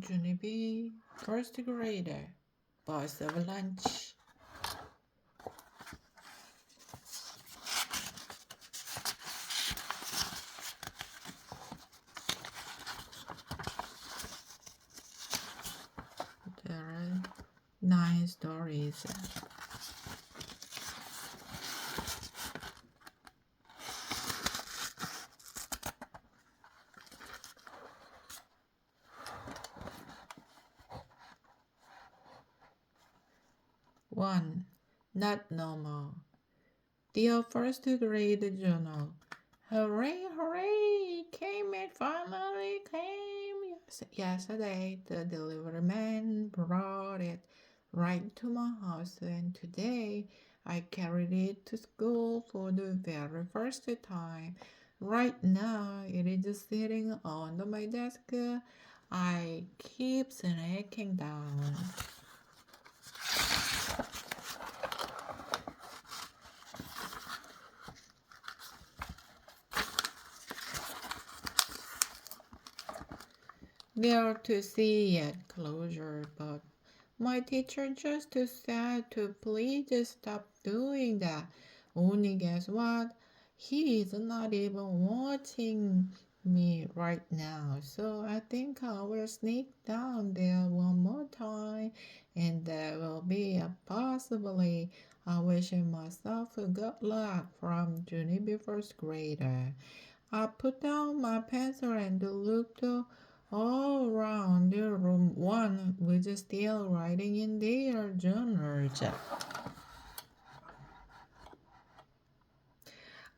Junie, first grader, boss of lunch. There are 9 stories. One, not normal. Dear first grade journal. Hooray, hooray! It finally came. Yesterday, the delivery man brought it right to my house, and today I carried it to school for the very first time. Right now, it is sitting on my desk. I keep snaking down. There to see it closer, but my teacher just said to please stop doing that. Only guess what? He is not even watching me right now, so I think I will sneak down there one more time, and there will be a possibly. I wish myself good luck from Junie first grader. I put down my pencil and looked all around the room. One was still writing in their journals.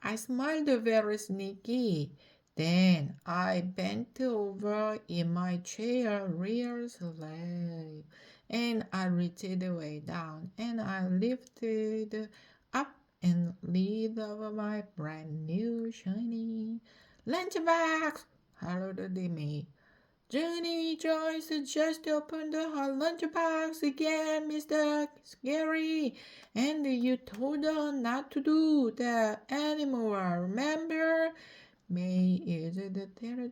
I smiled very sneaky. Then I bent over in my chair real slow, and I reached way down, and I lifted up and leaned over my brand new shiny lunchbox. Hello, Demi. Junie Joyce just opened her lunchbox again, Mr. Scary, and you told her not to do that anymore, remember? May is the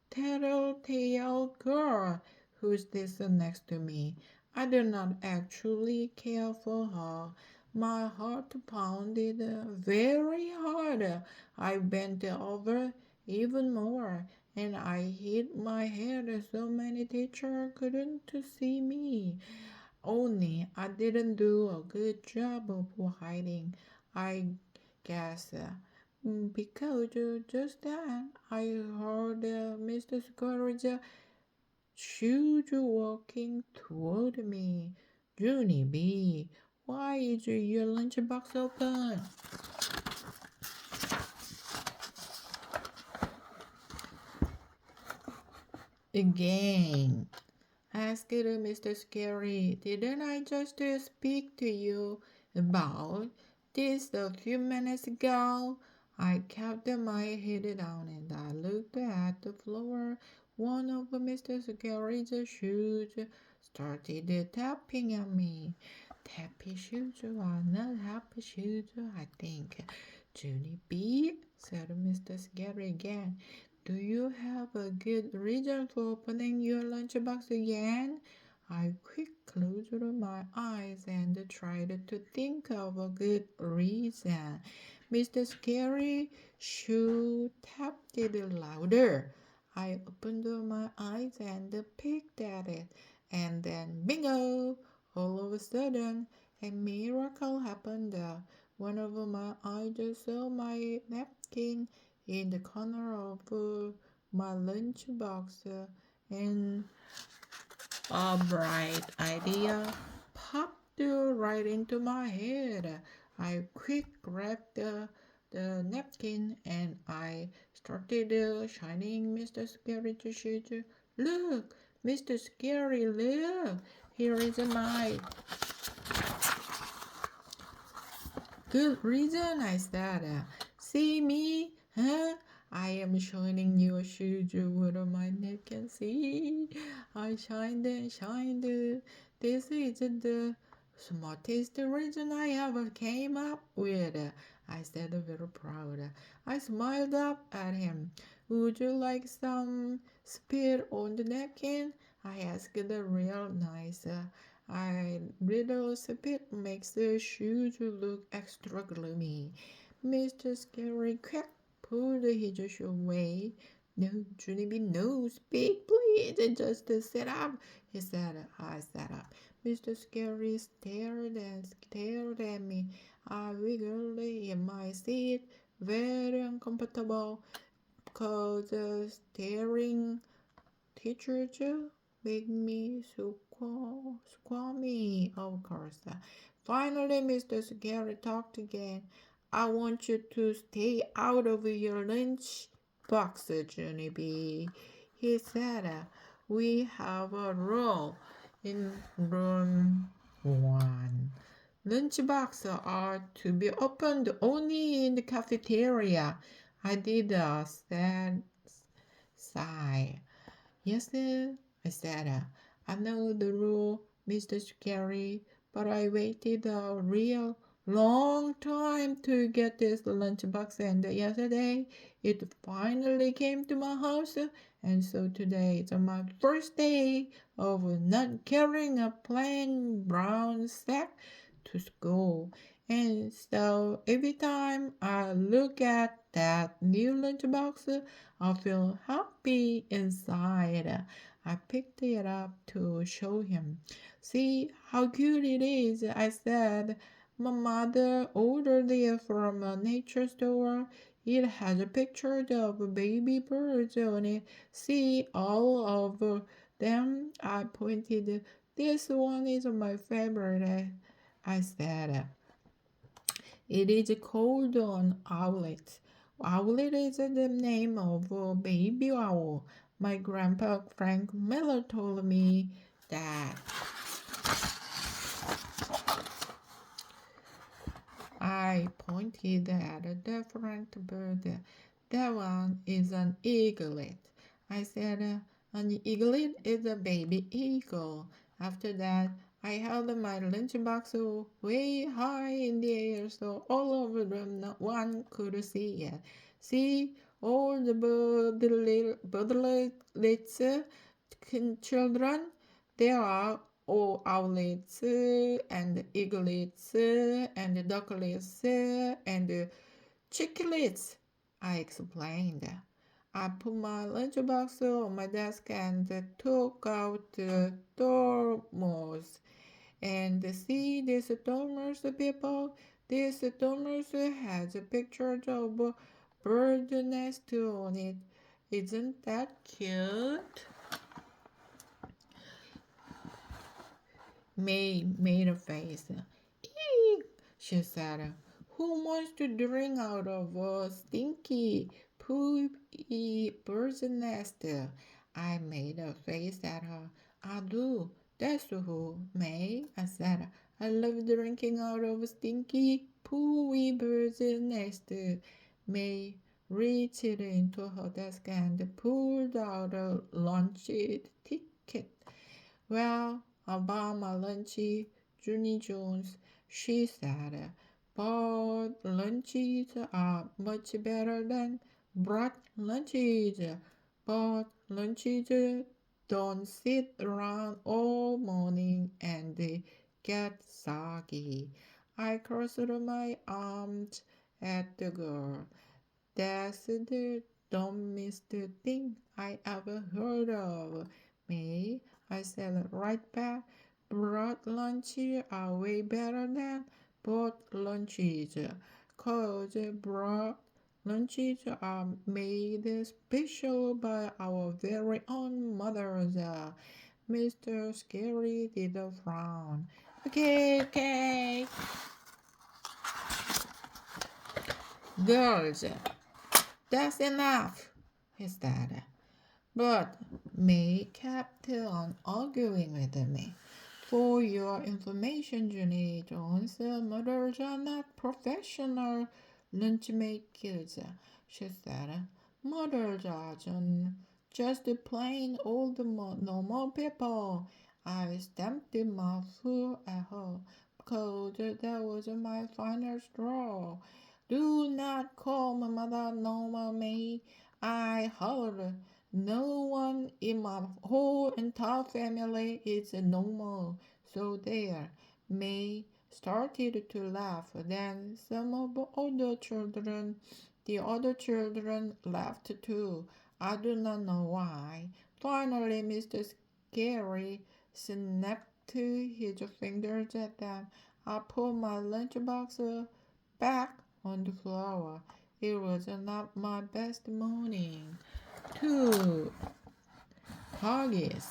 tattletale girl who's this next to me. I do not actually care for her. My heart pounded very hard. I bent over even more, and I hit my head so many teachers couldn't see me. Only I didn't do a good job of hiding, I guess. Because just then I heard Mr. Scourge shoes walking toward me. Junie B, why is your lunchbox open? Again, asked Mr. Scary. Didn't I just speak to you about this a few minutes ago? I kept my head down and I looked at the floor. One of Mr. Scary's shoes started tapping at me. Tappy shoes are not happy shoes, I think. Junie B, said Mr. Scary again. Do you have a good reason for opening your lunchbox again? I quickly closed my eyes and tried to think of a good reason. Mr. Scary shoe tapped it louder. I opened my eyes and peeked at it, and then bingo! All of a sudden, a miracle happened. One of my eyes saw my napkin in the corner of my lunchbox, and a bright idea popped right into my head. I quick grabbed the napkin and I started shining Mr. Scary to shoot. Look, Mr. Scary, look! Here is my good reason, I said. See me? Huh? I am shining your shoes with my napkin. See? I shined and shined. This is the smartest reason I ever came up with, I said very proud. I smiled up at him. Would you like some spit on the napkin? I asked the real nice. I little spit makes the shoes look extra gloomy. Mr. Scary Quack pulled his shoe away. No, Junie, no, speak, please. Just sit up, he said. I sat up. Mr. Scary stared and stared at me. I wiggled in my seat, very uncomfortable, cause staring teachers make me so squirmy, of course. Finally, Mr. Scary talked again. I want you to stay out of your lunch box, Johnny B. He said, we have a rule in room 1. Lunchboxes are to be opened only in the cafeteria. I did a sad sigh. Yes, sir, I said. I know the rule, Mr. Scary, but I waited a real long time to get this lunchbox, and yesterday it finally came to my house, and so today is my first day of not carrying a plain brown sack to school. And so every time I look at that new lunchbox, I feel happy inside. I picked it up to show him. See how cute it is, I said. My mother ordered it from a nature store. It has a picture of baby birds on it. See all of them? I pointed. This one is my favorite, I said. It is called an owlet. Owlet is the name of a baby owl. My grandpa Frank Miller told me that. I pointed at a different bird. That one is an eaglet. I said, an eaglet is a baby eagle. After that, I held my lunchbox way high in the air so all of them no one could see it. See, all the birdlets, children, they are all owlets and eaglets and ducklets and chicklets, I explained. I put my lunchbox on my desk and took out the thermos. And see this thermos, people? This thermos has a picture of a bird nest on it. Isn't that cute? May made a face. Eek, she said. Who wants to drink out of a stinky, poopy bird's nest? I made a face at her. I do. That's who, May, I said. I love drinking out of a stinky, poopy bird's nest. May reached into her desk and pulled out a lunch ticket. Well, about my lunchy, Junie Jones, she said, but lunches are much better than brought lunches. But lunches don't sit around all morning and they get soggy. I crossed my arms at the girl. That's the dumbest thing I ever heard of. Me, I said right back. Brought lunches are way better than bought lunches. 'Cause brought lunches are made special by our very own mothers. Mr. Scary did a frown. Okay. Girls, that's enough, he said. But May kept on arguing with me. For your information, Junie Jones, mothers are not professional lunch makers, she said. Mothers are just plain old normal people. I stamped my foot at her because that was my final straw. Do not call my mother normal, May, I hollered. No one in my whole entire family is normal. So there, May started to laugh. Then some of the other children laughed too. I do not know why. Finally, Mr. Scary snapped his fingers at them. I put my lunchbox back on the floor. It was not my best morning. 2. Huggies.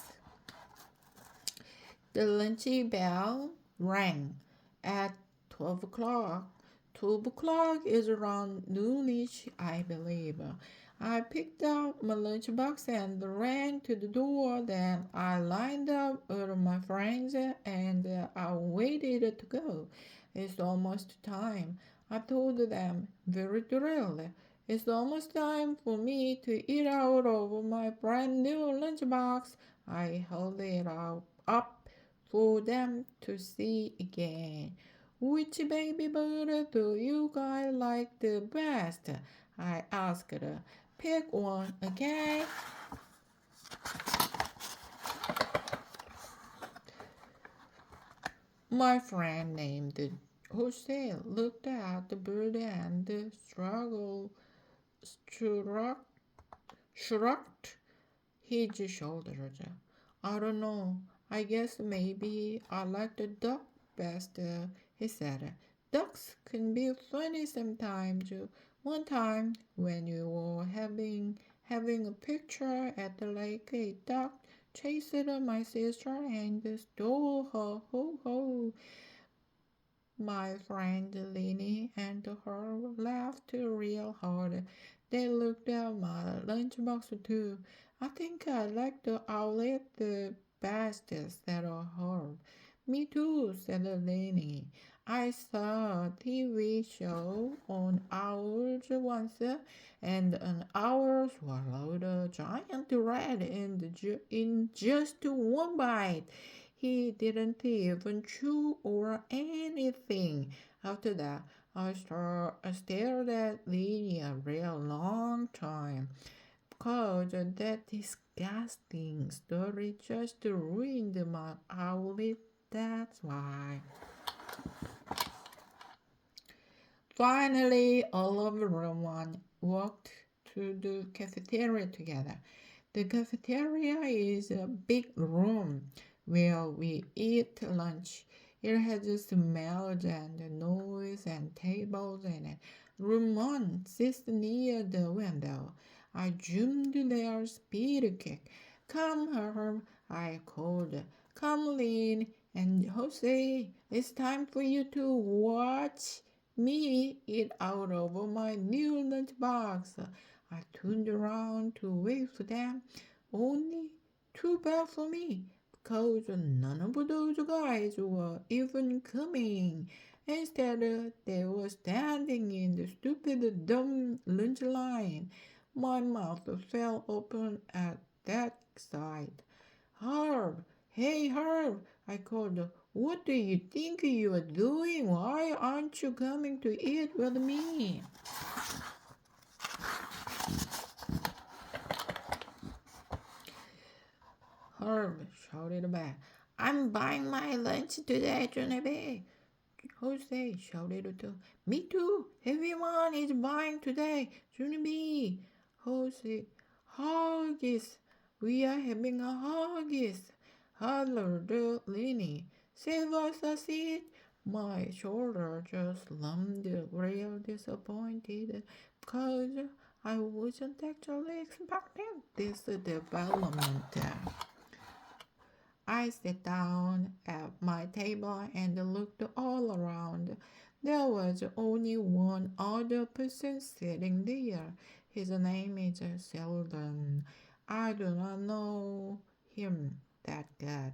The lunchy bell rang at 12 o'clock. 12 o'clock is around noonish, I believe. I picked up my lunchbox and ran to the door. Then I lined up with my friends and I waited to go. It's almost time. I told them, very thrilled. It's almost time for me to eat out of my brand new lunchbox. I held it out up for them to see again. Which baby bird do you guys like the best? I asked. Pick one, okay? My friend named Jose looked at the bird and shrugged, shrugged his shoulders. I don't know. I guess maybe I like the duck best, he said. Ducks can be funny sometimes. One time when you were having a picture at the lake, a duck chased my sister and stole her. Ho ho! My friend Lenny and her laughed real hard. They looked at my lunchbox too. I think I like the owlet the best, said Herb. Me too, said Lenny. I saw a TV show on owls once, and an owl swallowed a giant rat in just one bite. He didn't even chew or anything. After that, I stared at Lee a real long time because that disgusting story just ruined my outfit. That's why. Finally, all of everyone walked to the cafeteria together. The cafeteria is a big room where we eat lunch. It has smells and noise and tables in it. Room 1 sits near the window. I zoomed their speed kick. Come, Herb, I called. Come, Lynn and Jose. It's time for you to watch me eat out of my new lunchbox. I turned around to wait for them. Only too bad for me, because none of those guys were even coming. Instead, they were standing in the stupid dumb lunch line. My mouth fell open at that sight. Herb, hey Herb, I called. What do you think you are doing? Why aren't you coming to eat with me? Herb shouted back. I'm buying my lunch today, Junie. Jose shouted too. Me too. Everyone is buying today, Junie. Jose, Huggies. We are having a Huggies. Hollered Lenny. Save us a seat. My shoulder just slumped real disappointed because I wasn't actually expecting this development. I sat down at my table and looked all around. There was only one other person sitting there. His name is Sheldon. I do not know him that good.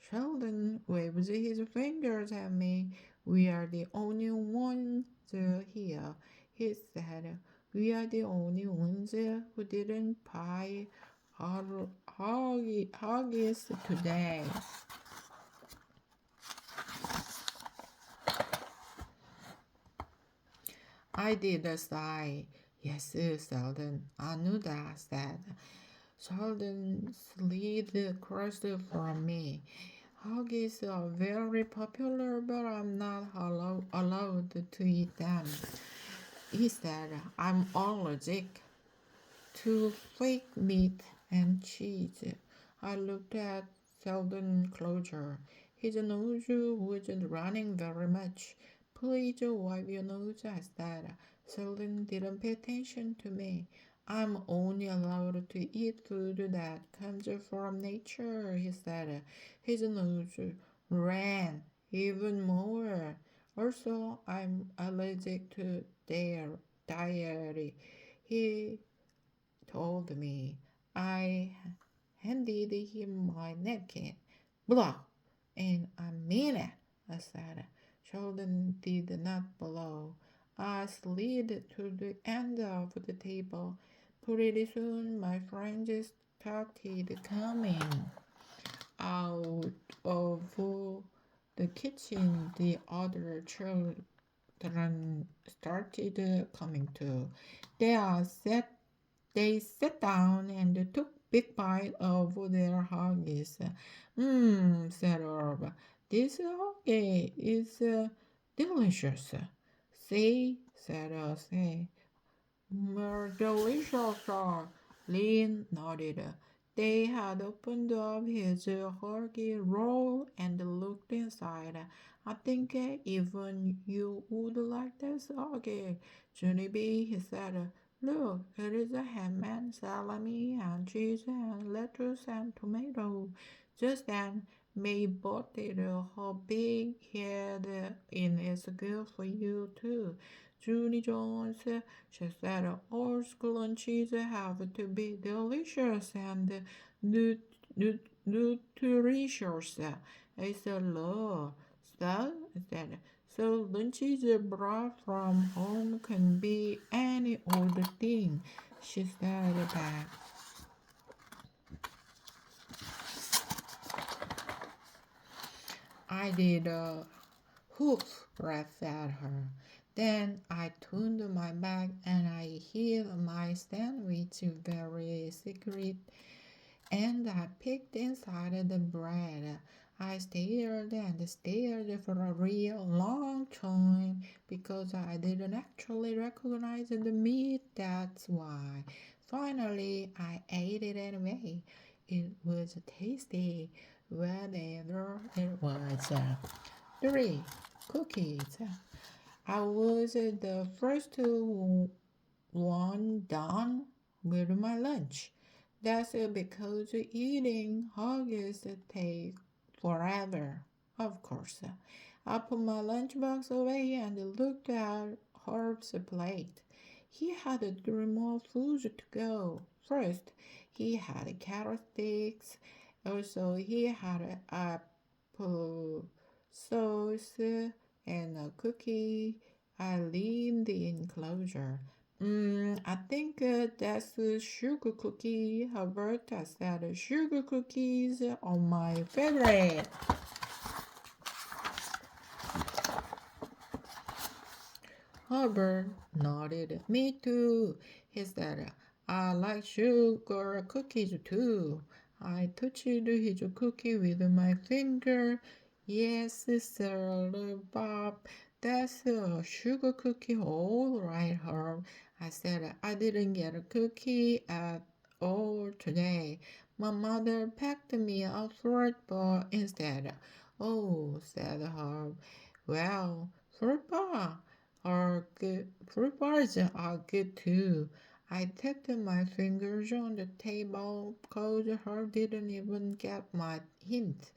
Sheldon waves his fingers at me. We are the only ones here, he said. We are the only ones who didn't buy Huggies today. I did a sigh. Yes, Sheldon, I knew that, said. Sheldon slid across from me. Huggies are very popular, but I'm not allowed to eat them. He said, I'm allergic to fake meat and cheese. I looked at Sheldon closer. His nose wasn't running very much. Please wipe your nose, I said. Sheldon didn't pay attention to me. I'm only allowed to eat food that comes from nature, he said. His nose ran even more. Also, I'm allergic to dairy. He told me. I handed him my napkin. Blah! And I mean it, I said. Sheldon did not blow. I slid to the end of the table. Pretty soon my friends started coming out of the kitchen. The other children started coming too. They are sat they sat down and took big bite of their huggies. Said Herb. This huggy is delicious. See, said say. More delicious. Lynn nodded. They had opened up his huggy roll and looked inside. I think even you would like this huggy, Junie, he said. Look, here is a ham and salami and cheese and lettuce and tomato. Just then, May spotted her big head in. It's good for you too. Junie Jones, she said, all school lunches have to be delicious and nutritious. I said, no. So lunches brought from home can be any old thing, she said back. I did a hoof breath at her. Then I turned my back and I hid my sandwich very secret and I peeked inside the bread. I stared and stared for a real long time because I didn't actually recognize the meat, that's why. Finally, I ate it anyway. It was tasty, whatever it was. 3. Cookies. I was the first one done with my lunch. That's because eating huggies take forever, of course. I put my lunchbox away and looked at Herb's plate. He had 3 more foods to go. First, he had carrot sticks. Also, he had apple sauce and a cookie. I leaned in closer. I think that's a sugar cookie. Alberta said sugar cookies are my favorite. Albert nodded. Me too. He said, I like sugar cookies too. I touched his cookie with my finger. Yes, Sir Bob, that's a sugar cookie, all right, Herb. I said, I didn't get a cookie at all today. My mother packed me a fruit bar instead. Oh, said Herb. Well, fruit bar are good. Fruit bars are good too. I tapped my fingers on the table because Herb didn't even get my hint.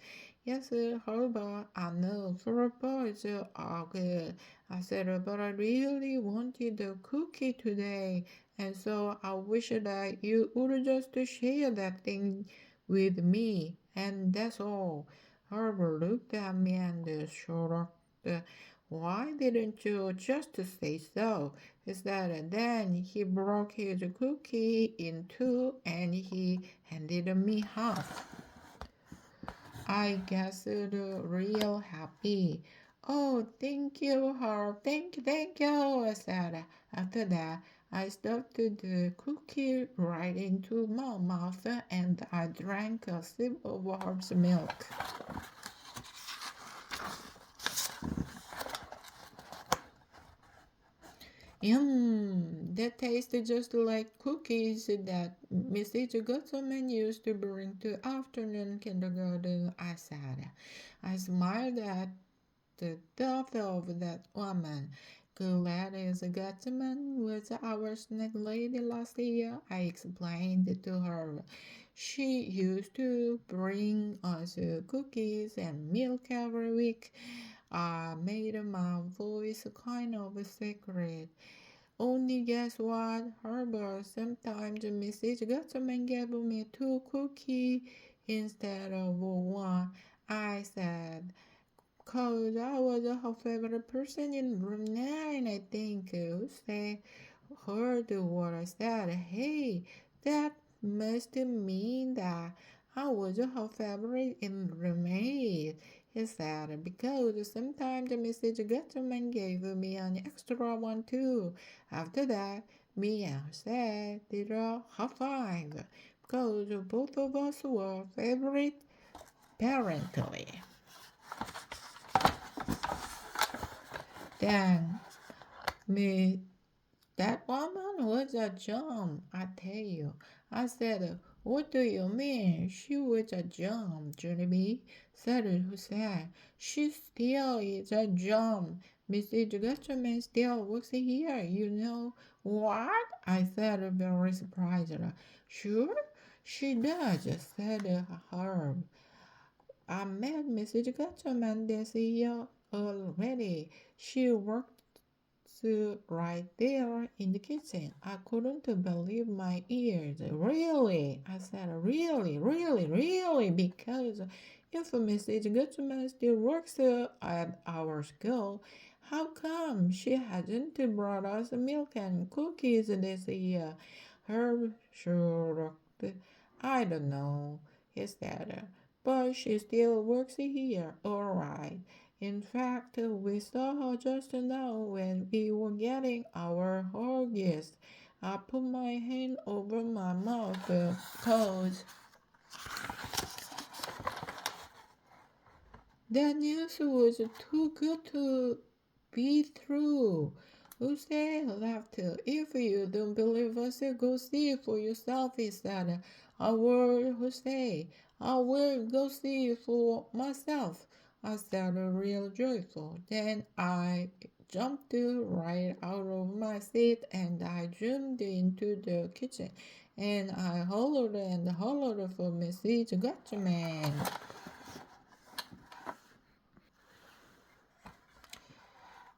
Yes, Herb, I know fruit bars are good. I said, but I really wanted a cookie today, and so I wish that you would just share that thing with me, and that's all. Herb looked at me and shrugged. Why didn't you just say so? He said. Then he broke his cookie in two and he handed me half. I guessed real happy. Oh, thank you, Herb. Thank you, I said. After that, I stuffed the cookie right into my mouth and I drank a sip of Barb's milk. That tasted just like cookies that Mrs. Gutterman used to bring to afternoon kindergarten, I said. I smiled at the thought of that woman. Gladys Gutterman was our snack lady last year, I explained to her. She used to bring us cookies and milk every week. I made my voice kind of secret. Only guess what, Herbert? Sometimes Mrs. Gutterman gave me two cookies instead of one. I said, "'Cause I was her favorite person in room 9, I think. Who said, heard what I said. Hey, that must mean that I was her favorite in room 8. He said, because sometimes Mrs. Gutterman gave me an extra one too. After that, me and said did a high five because both of us were favorite apparently. Then me That woman was a jump, I tell you. I said, what do you mean? She was a jump, Junie said Hussein. She still is a jump. Mrs. Gutterman still works here, you know. What? I said, very surprised. Sure, she does, said Herb. I met Mrs. Gutterman this year already. She worked right there in the kitchen. I couldn't believe my ears. Really? I said, really, really, really, because if Mrs. Gutman still works at our school, how come she hasn't brought us milk and cookies this year? Herb shrugged. I don't know, he said, but she still works here, all right. In fact, we saw her just now when we were getting our horses. I put my hand over my mouth because that news was too good to be true. Jose laughed. If you don't believe us, go see for yourself, he said. I will, Jose. I will go see for myself. I said, real joyful. Then I jumped right out of my seat and I zoomed into the kitchen. And I hollered and hollered for Mrs. Gutman.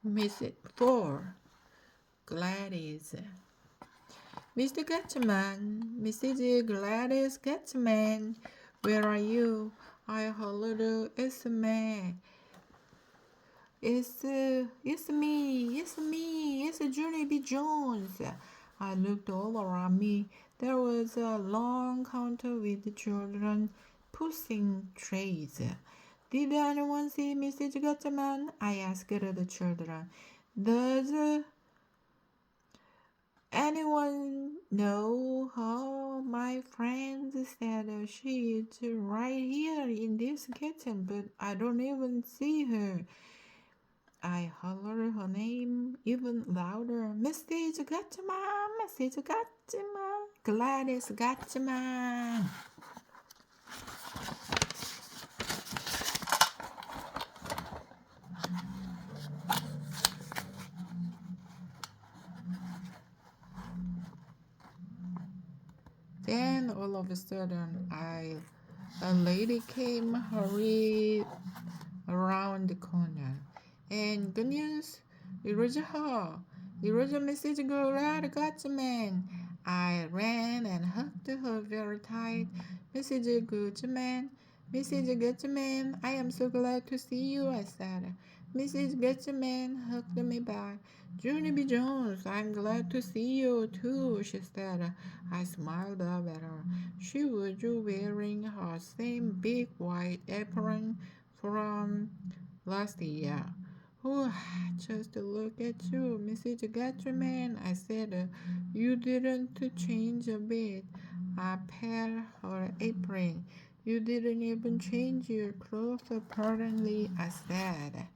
Miss 4. Gladys. Mr. Gatchman, Mrs. Gladys Gatchman, where are you? I hollered, it's me. It's Junie B. Jones. I looked all around me. There was a long counter with children pushing trays. Did anyone see Mrs. Gatchman? I asked the children. Does anyone know how my friend said she is right here in this kitchen, but I don't even see her. I hollered her name even louder. Mrs. Gatchaman, Mrs. Gatchaman, Gladys Gatchaman. Then all of a sudden, a lady came hurried around the corner. And good news, it was her. It was Mrs. Glad Gutman. I ran and hugged her very tight. Mrs. Gutman, Mrs. Gutman, I am so glad to see you, I said. Mrs. Gutman hugged me back. Junie B. Jones, I'm glad to see you too, she said. I smiled up at her. She was wearing her same big white apron from last year. Oh, just look at you, Mrs. Gatterman. I said, you didn't change a bit. I pat her apron. You didn't even change your clothes, apparently, I said.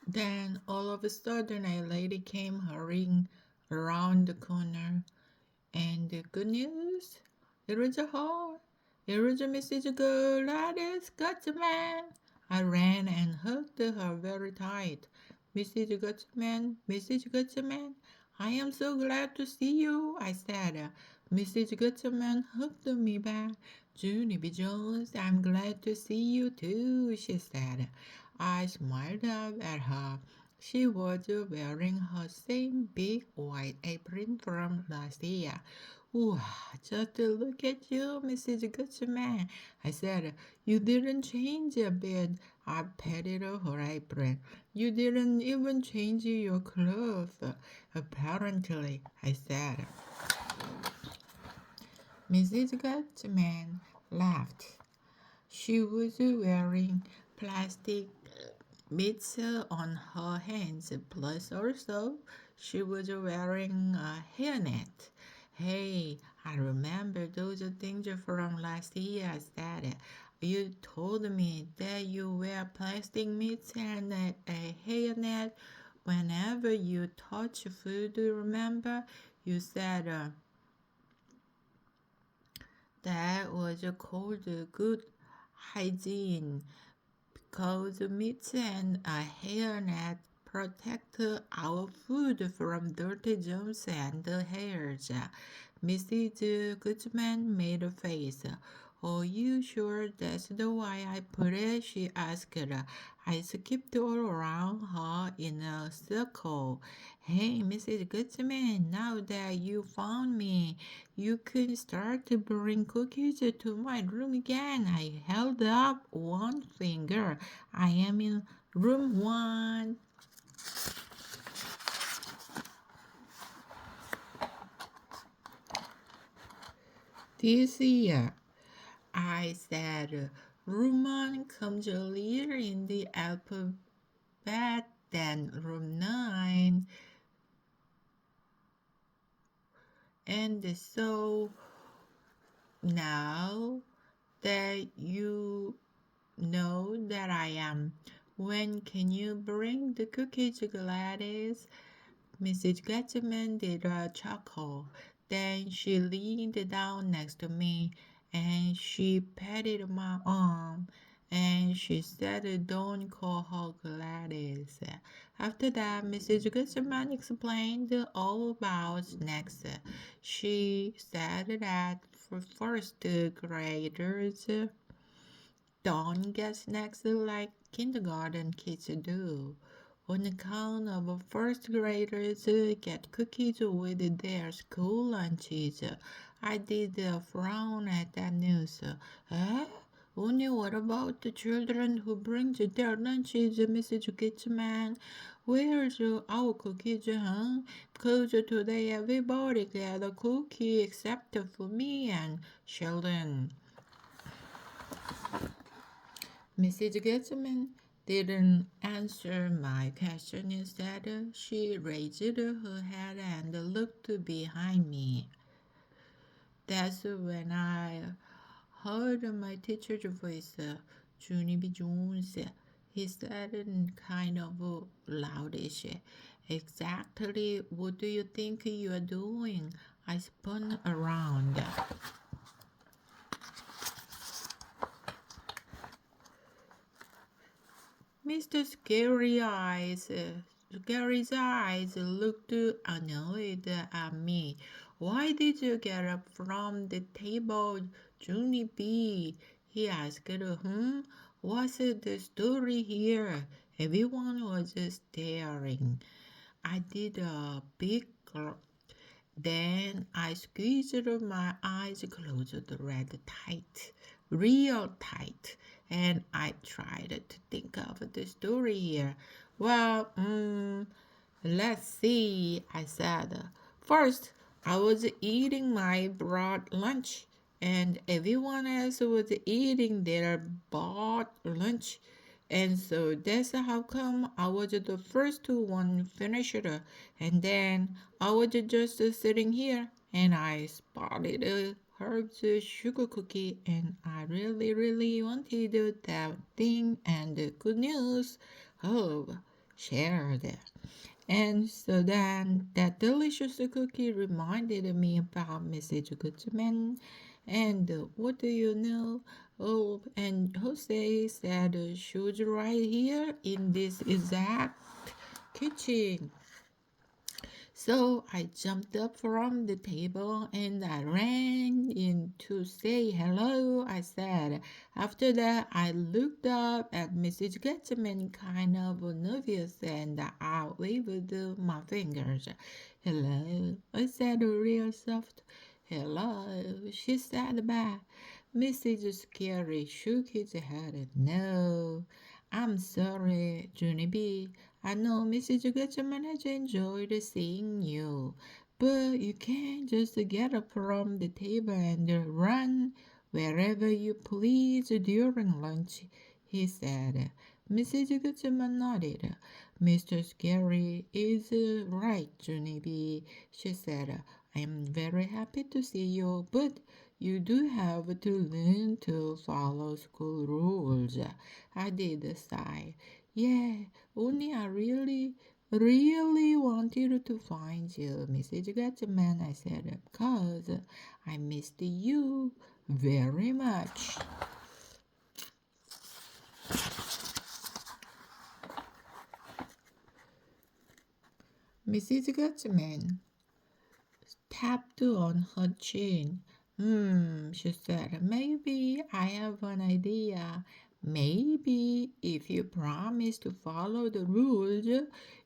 Then, all of a sudden, a lady came hurrying around the corner. And the good news, it was a her. It was a Mrs. Gladys Gutman. I ran and hugged her very tight. Mrs. Gutman, Mrs. Gutman, I am so glad to see you, I said. Mrs. Gutman hugged me back. Junie B. Jones, I'm glad to see you too, she said. I smiled up at her. She was wearing her same big white apron from last year. Wow, just look at you, Mrs. Gutman. I said, you didn't change a bit. I patted her apron. You didn't even change your clothes. Apparently, I said. Mrs. Gutman laughed. She was wearing plastic mitts on her hands, plus also she was wearing a hairnet. Hey, I remember those things from last year, I said. You told me that you wear plastic mitts and a hairnet whenever you touch food, remember? You said that was called good hygiene. Because meat and a hairnet protect our food from dirty germs and hairs. Mrs. Goodman made a face. Are you sure that's the way I put it? She asked. I skipped all around her in a circle. Hey, Mrs. Goodman, now that you found me, you can start to bring cookies to my room again. I held up one finger. I am in room 1. This year, I said, room 1 comes earlier in the alphabet than room 9. And so now that you know that I am, when can you bring the cookies, Gladys? Mrs. Gatterman did a chuckle. Then she leaned down next to me and she patted my arm and she said, don't call her Gladys. After that, Mrs. Gatterman explained all about snacks. She said that for first graders don't get snacks like kindergarten kids do. On account of first graders get cookies with their school lunches. I did frown at that news. Eh? Only what about the children who bring their lunches, Mrs. Gitchman? Where's our cookies, huh? Because today everybody got a cookie except for me and Sheldon. Mrs. Gutman didn't answer my question. Instead, she raised her head and looked behind me. That's when I heard my teacher's voice, Junie B. Jones. He said kind of loudish. Exactly what do you think you are doing? I spun around. Mr. Scary's eyes looked annoyed at me. Why did you get up from the table, Junie B? He asked. What's the story here? Everyone was staring. I did a big then I squeezed my eyes closed, read tight, real tight, and I tried to think of the story here. Well, let's see, I said. First, I was eating my broad lunch, and everyone else was eating their bought lunch. And so that's how come I was the first one finished it. And then I was just sitting here and I spotted a Herb's sugar cookie and I really, really wanted that thing and the good news. Herb shared. And so then that delicious cookie reminded me about Mrs. Goodman. And what do you know? Oh, and Jose said she was right here in this exact kitchen. So I jumped up from the table and I ran in to say hello, I said. After that, I looked up at Mrs. Getman kind of nervous and I waved my fingers. Hello, I said real soft. Hello, she said back. Mrs. Scary shook his head. No, I'm sorry, Junie B. I know Mrs. Gutman has enjoyed seeing you, but you can't just get up from the table and run wherever you please during lunch, he said. Mrs. Gutman nodded. Mr. Scary is right, Junie B, she said. I am very happy to see you, but you do have to learn to follow school rules. I did sigh. Yeah, only I really, really wanted to find you, Mrs. Gatman, I said, because I missed you very much. Mrs. Gatman tapped on her chin. She said, maybe I have an idea. Maybe if you promise to follow the rules,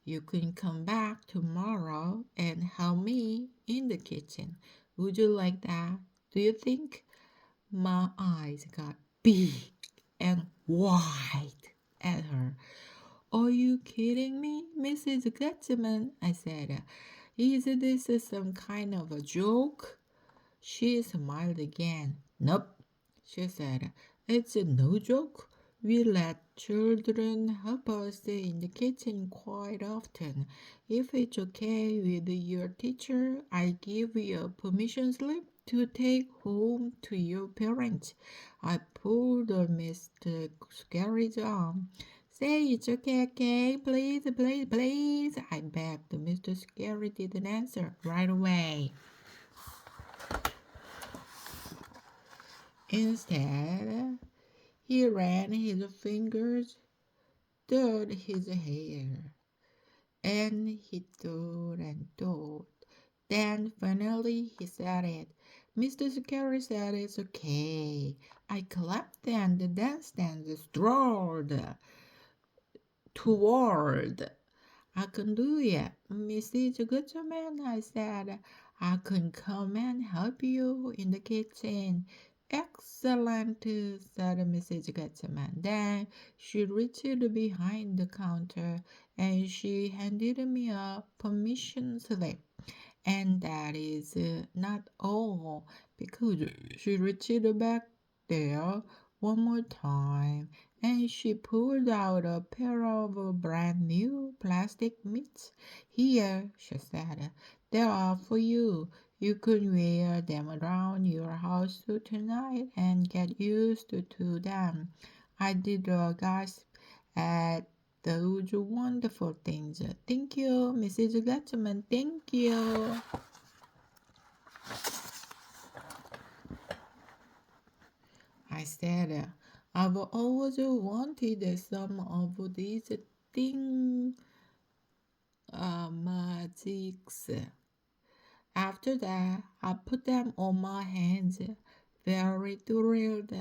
you can come back tomorrow and help me in the kitchen. Would you like that? Do you think? My eyes got big and wide at her. Are you kidding me, Mrs. Gutzman? I said. Is this some kind of a joke? She smiled again. Nope, she said. It's no joke. We let children help us in the kitchen quite often. If it's okay with your teacher, I give you a permission slip to take home to your parents. I pulled Mr. Scary's arm. Say it's okay, please, please, please. I begged. Mr. Scary didn't answer right away. Instead, he ran his fingers through his hair, and he thought and thought. Then finally he said it. Mr. Scary said it's okay. I clapped and the dance stand strolled toward. I can do it, Mrs. Goodman, I said. I can come and help you in the kitchen. Excellent, said Mrs. Goodman. Then she reached behind the counter and she handed me a permission slip. And that is not all, because she reached back there one more time and she pulled out a pair of brand new plastic mitts. Here, she said, they are for you. You can wear them around your house tonight and get used to them. I did gasp at those wonderful things. Thank you, Mrs. Gatman. Thank you. I said, I've always wanted some of these thing magics. After that, I put them on my hands, very thrilled,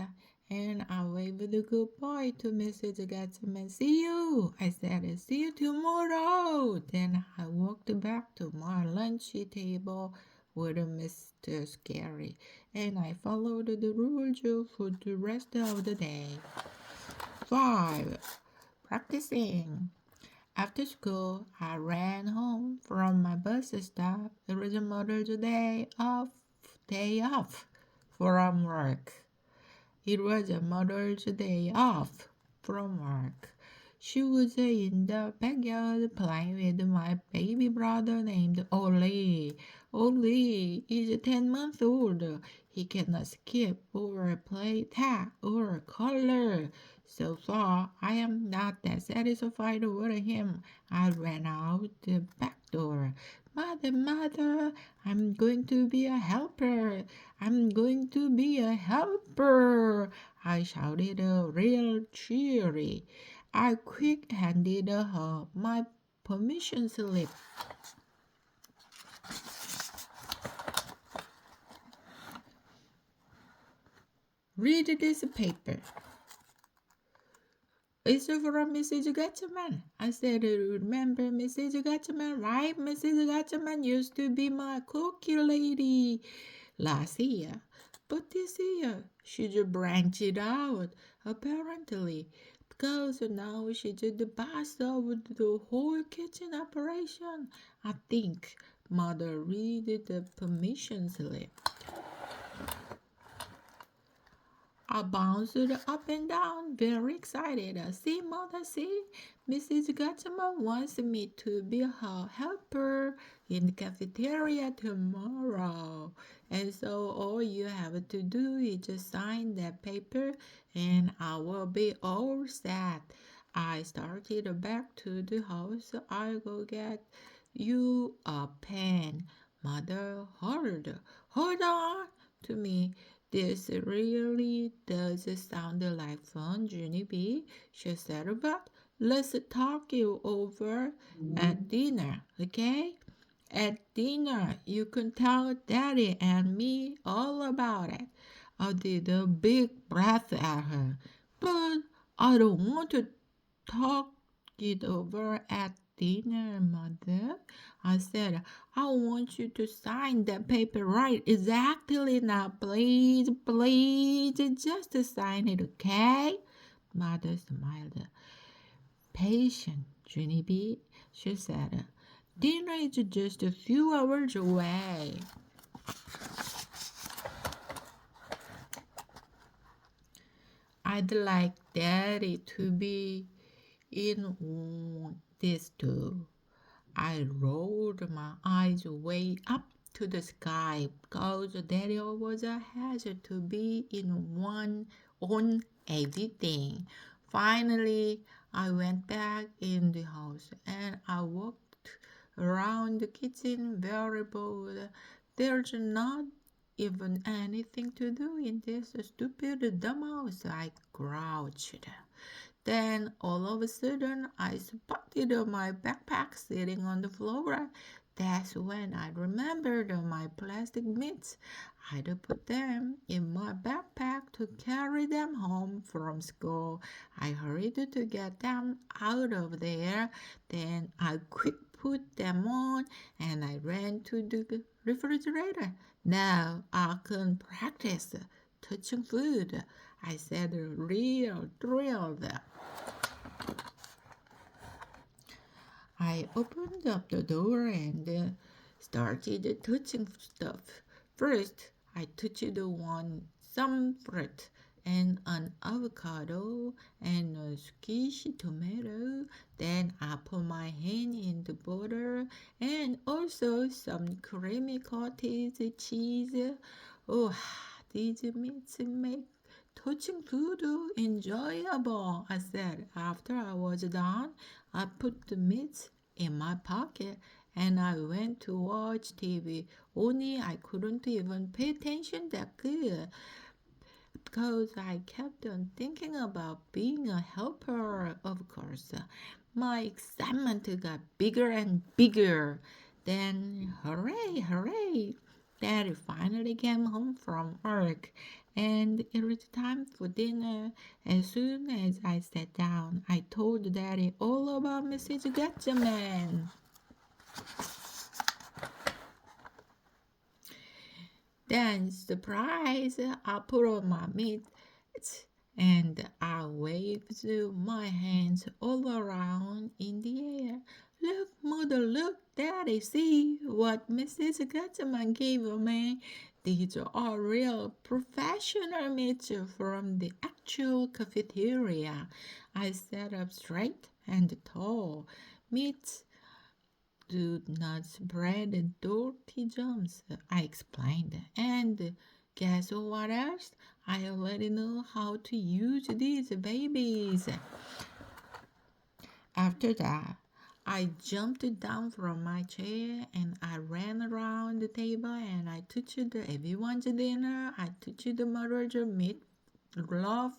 and I waved goodbye to Mrs. Gatsman. See you, I said. See you tomorrow. Then I walked back to my lunch table with Mr. Scary, and I followed the rules for the rest of the day. 5. Practicing. After school, I ran home from my bus stop. It was a Mother's day off from work. It was a Mother's Day off from work. She was in the backyard playing with my baby brother named Oli. Oli is 10 months old. He cannot skip or play tag or color. So far, I am not that satisfied with him. I ran out the back door. Mother, mother, I'm going to be a helper. I'm going to be a helper. I shouted real cheery. I quick handed her my permission slip. Read this paper. It's from Mrs. Gatchaman. I said, remember Mrs. Gatchaman, right? Mrs. Gatchaman used to be my cookie lady last year. But this year, she just branched out, apparently, because now she's the boss of the whole kitchen operation. I think Mother read the permission slip. I bounced up and down, very excited. See, Mother, see, Mrs. Gatchman wants me to be her helper in the cafeteria tomorrow. And so all you have to do is just sign that paper and I will be all set. I started back to the house. I go get you a pen. Mother hollered, hold on to me. This really does sound like fun, Junie. She said, but let's talk you over at dinner, okay? At dinner, you can tell Daddy and me all about it. I did a big breath at her, but I don't want to talk it over at dinner, Mother. I said, I want you to sign that paper right exactly now. Please, please, just sign it, okay? Mother smiled. Patient, Junie B, she said. Dinner is just a few hours away. I'd like Daddy to be in on this too. I rolled my eyes way up to the sky because Daddy always has to be in one on everything. Finally, I went back in the house and I walked around the kitchen very bored. There's not even anything to do in this stupid dumb house, I grouched. Then all of a sudden I spotted my backpack sitting on the floor. That's when I remembered my plastic mitts. I'd put them in my backpack to carry them home from school. I hurried to get them out of there. Then I quick put them on and I ran to the refrigerator. Now I can practice touching food. I said, real thrilled. I opened up the door and started touching stuff. First, I touched some fruit and an avocado and a squishy tomato. Then I put my hand in the butter and also some creamy cottage cheese. Oh, these meats make touching food enjoyable, I said. After I was done, I put the meats in my pocket and I went to watch TV. Only I couldn't even pay attention that good because I kept on thinking about being a helper, of course. My excitement got bigger and bigger. Then, hooray, hooray! Daddy finally came home from work and it was time for dinner. As soon as I sat down, I told Daddy all about Mrs. Gatchaman. Then, surprise, I put on my mitts and I waved my hands all around in the air. Look, Mother, look, Daddy, see what Mrs. Gatchaman gave me. These are real professional meats from the actual cafeteria. I sat up straight and tall. Meats do not spread dirty germs, I explained. And guess what else? I already know how to use these babies. After that, I jumped down from my chair and I ran around the table and I touched everyone's dinner. I touched the mother's meat loaf,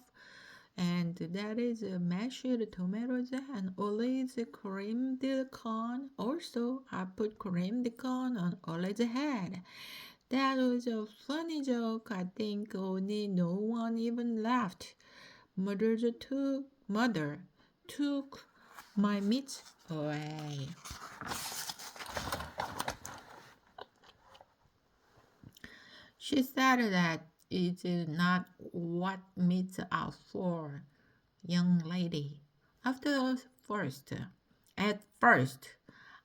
and that is mashed tomatoes and Ollie's creamed corn. Also, I put creamed corn on Ollie's head. That was a funny joke. I think only no one even laughed. Mother took my meat away. She said that it is not what meats are for, young lady. At first,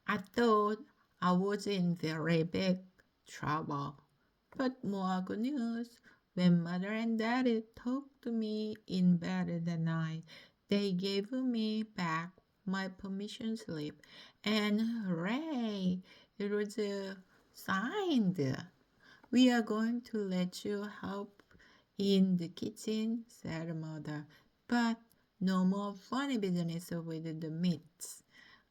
I thought I was in very big trouble. But more good news. When mother and daddy talked to me in bed that night, they gave me back my permission slip, and hooray! It was signed. We are going to let you help in the kitchen, said mother, but no more funny business with the meats.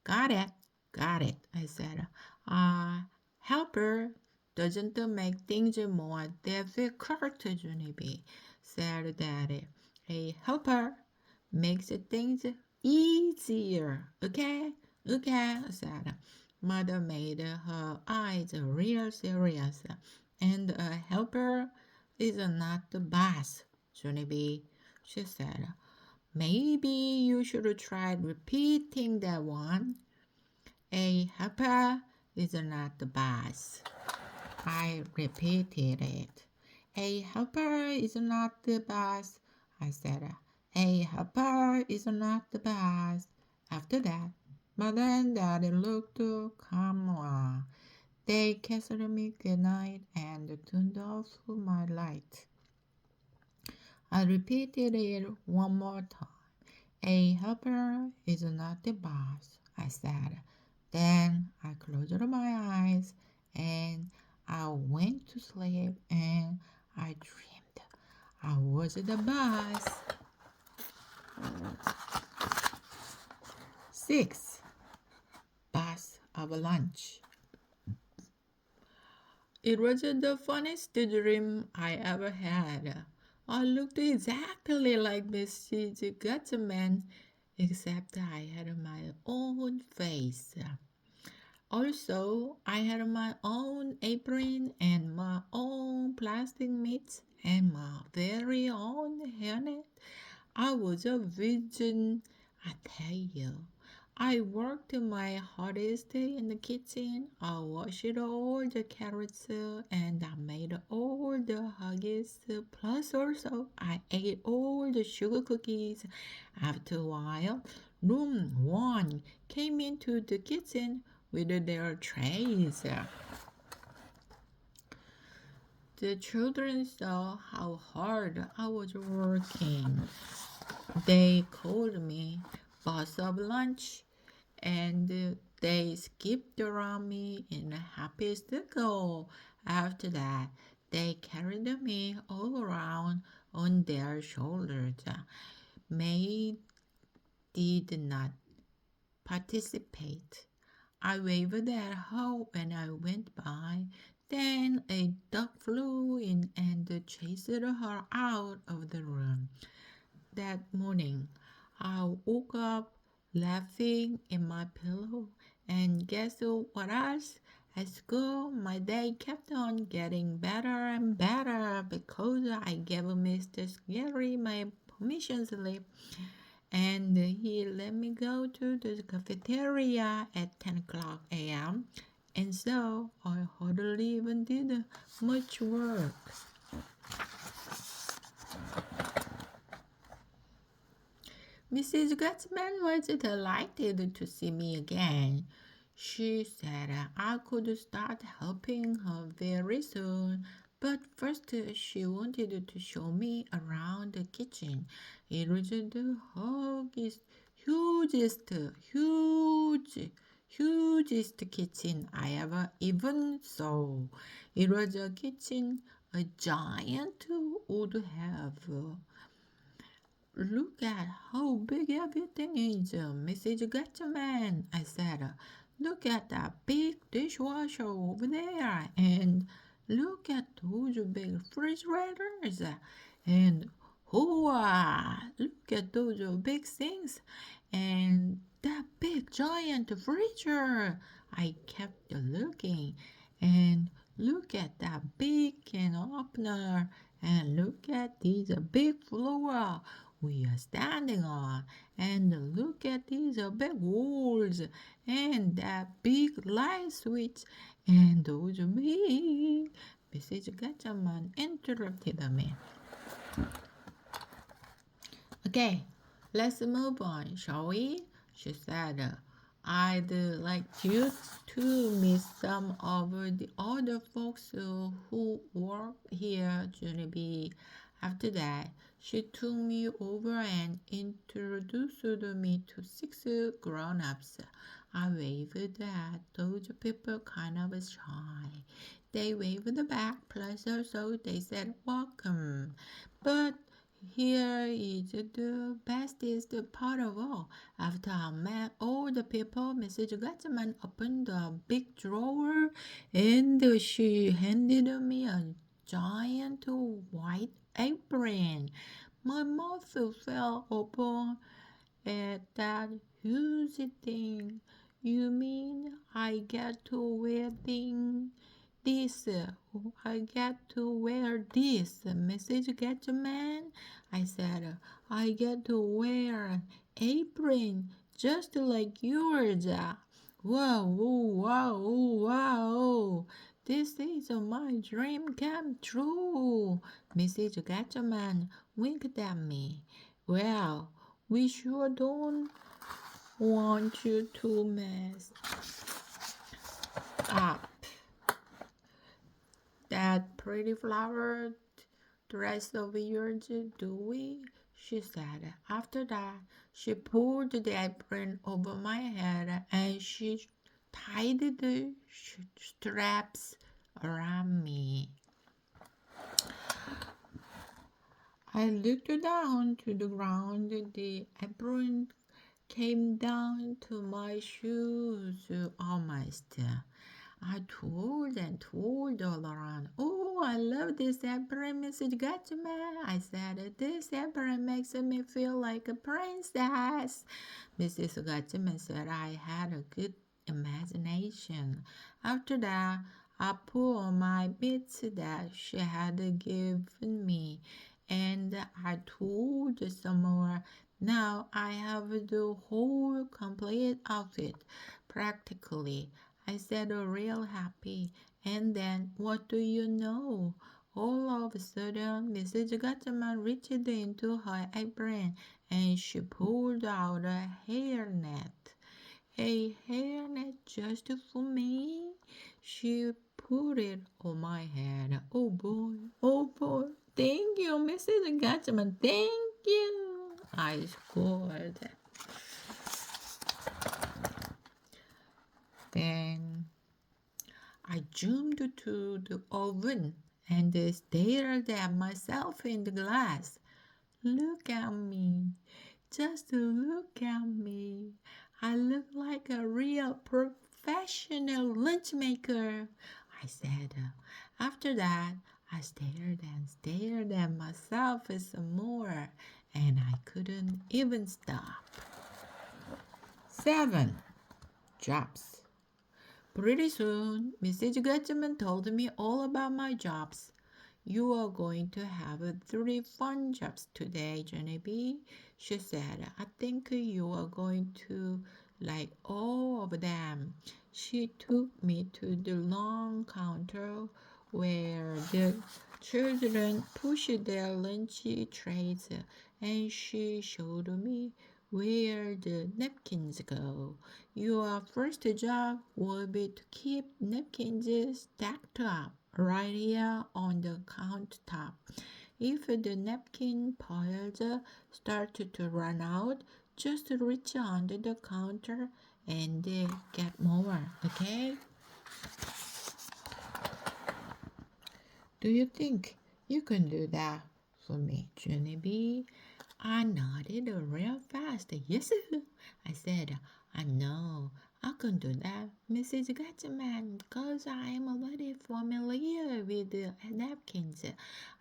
Got it, I said. Helper doesn't make things more difficult, Junie, said Daddy. A helper makes things easier, okay? Okay, said. Mother made her eyes real serious. And a helper is not the boss, Junie, she said. Maybe you should try repeating that one. A helper is not the boss. I repeated it. A helper is not the boss, I said. A helper is not the boss. After that, mother and daddy looked calmer. They kissed me goodnight and turned off my light. I repeated it one more time. A helper is not the boss, I said. Then I closed my eyes and I went to sleep and I dreamed I was the boss. 6. Boss of lunch. It was the funniest dream I ever had. I looked exactly like Mrs. Gutman, except I had my own face. Also, I had my own apron and my own plastic mitts and my very own hairnet. I was a virgin, I tell you. I worked my hardest in the kitchen. I washed all the carrots and I made all the haggis. Plus, also, I ate all the sugar cookies. After a while, room 1 came into the kitchen with their trays. The children saw how hard I was working. They called me boss of lunch, and they skipped around me in the happiest go. After that, they carried me all around on their shoulders. May did not participate. I waved at her when I went by. Then a duck flew in and chased her out of the room. That morning, I woke up laughing in my pillow, and guess what else? At school, my day kept on getting better and better because I gave Mr. Scary my permission slip, and he let me go to the cafeteria at 10 o'clock a.m. And so I hardly even did much work. Mrs. Gutsman was delighted to see me again. She said I could start helping her very soon, But first, she wanted to show me around the kitchen. It was the hugest kitchen I ever even saw. It was a kitchen a giant would have. Look at how big everything is, Mrs. Gatchaman, I said. Look at that big dishwasher over there, and look at those big refrigerators, and look at those big sinks, and that big giant freezer. I kept looking, and look at that big can opener, and look at this big floor we are standing on, and look at these big walls, and that big light switch, and those big. Mrs. Gatchaman interrupted me. Okay, let's move on, shall we? She said. I'd like you to meet some of the other folks who work here, Junie. After that, she took me over and introduced me to 6 grown-ups. I waved at those people kind of shy. They waved back pleasure, so they said welcome. But here is the bestest part of all. After I met all the people, Mrs. Gatchaman opened a big drawer and she handed me a giant white apron. My mouth fell open at that huge thing. You mean I get to wear this? I get to wear this, Mrs. Gatchaman? I said, I get to wear an apron just like yours. Wow, wow, wow. This is my dream come true. Mrs. Gatchaman winked at me. Well, we sure don't want you to mess up that pretty flowered dress of yours, do we? She said. After that, she pulled the apron over my head and she tied the straps around me. I looked down to the ground. The apron came down to my shoes almost. I twirled and twirled all around. Oh, I love this apron, Mrs. Gatchaman. I said, this apron makes me feel like a princess. Mrs. Gatchaman said I had a good imagination. After that, I put on my mitts that she had given me, and I twirled some more. Now I have the whole complete outfit, practically. I said, real happy. And then, what do you know? All of a sudden, Mrs. Gatchaman reached into her apron and she pulled out a hairnet. A hairnet just for me? She put it on my head. Oh boy, oh boy. Thank you, Mrs. Gatchaman. Thank you. I scored. Then I zoomed to the oven and stared at myself in the glass. Look at me. Just look at me. I look like a real professional lunch maker, I said. After that, I stared and stared at myself some more, and I couldn't even stop. 7. Jobs. Pretty soon, Mrs. Gatchaman told me all about my jobs. You are going to have 3 fun jobs today, Junie. She said, I think you are going to like all of them. She took me to the long counter where the children pushed their lunch trays, and she showed me where the napkins go. Your first job will be to keep napkins stacked up. right here on the countertop. If the napkin piles start to run out, just reach under the counter and get more, okay? Do you think you can do that for me, Junie B? I nodded real fast. Yes, I said. I know. I can do that, Mrs. Gatman, because I am already familiar with the napkins.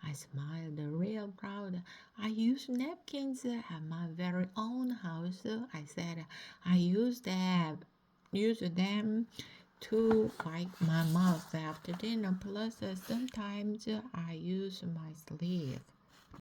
I smiled real proud. I use napkins at my very own house. I said. I use them to wipe my mouth after dinner. Plus, sometimes I use my sleeve.